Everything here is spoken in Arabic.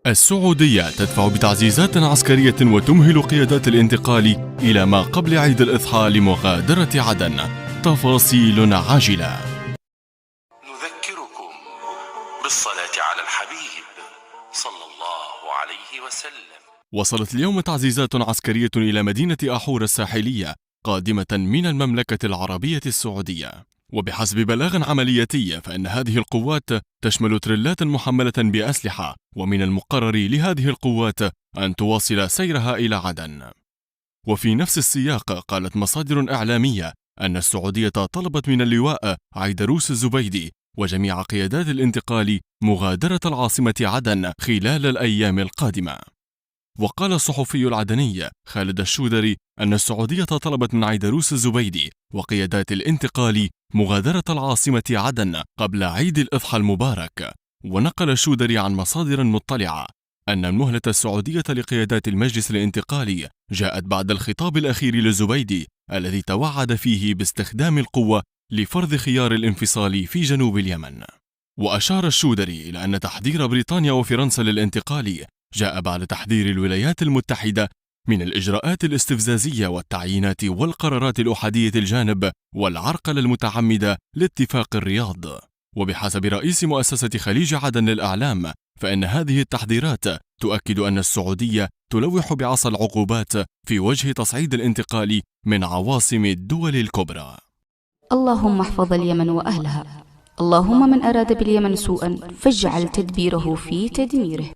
السعودية تدفع بتعزيزات عسكرية وتمهل قيادات الانتقال إلى ما قبل عيد الأضحى لمغادرة عدن. تفاصيل عاجلة. نذكركم بالصلاة على الحبيب صلى الله عليه وسلم. وصلت اليوم تعزيزات عسكرية إلى مدينة أحور الساحلية قادمة من المملكة العربية السعودية. وبحسب بلاغ عملياتي فإن هذه القوات تشمل تريلات محملة بأسلحة، ومن المقرر لهذه القوات أن تواصل سيرها إلى عدن. وفي نفس السياق قالت مصادر إعلامية أن السعودية طلبت من اللواء عيدروس الزبيدي وجميع قيادات الانتقال مغادرة العاصمة عدن خلال الأيام القادمة. وقال الصحفي العدني خالد الشودري أن السعودية طلبت من عيدروس الزبيدي وقيادات الانتقال مغادرة العاصمة عدن قبل عيد الأضحى المبارك. ونقل الشودري عن مصادر مطلعة أن المهلة السعودية لقيادات المجلس الانتقالي جاءت بعد الخطاب الأخير للزبيدي الذي توعد فيه باستخدام القوة لفرض خيار الانفصال في جنوب اليمن. وأشار الشودري إلى أن تحذير بريطانيا وفرنسا للانتقال جاء بعد تحذير الولايات المتحدة من الإجراءات الاستفزازية والتعيينات والقرارات الأحادية الجانب والعرقلة المتعمدة لاتفاق الرياض. وبحسب رئيس مؤسسة خليج عدن للأعلام فإن هذه التحذيرات تؤكد أن السعودية تلوح بعصا العقوبات في وجه تصعيد الانتقال من عواصم الدول الكبرى. اللهم احفظ اليمن وأهلها. اللهم من أراد باليمن سوءا فاجعل تدبيره في تدميره.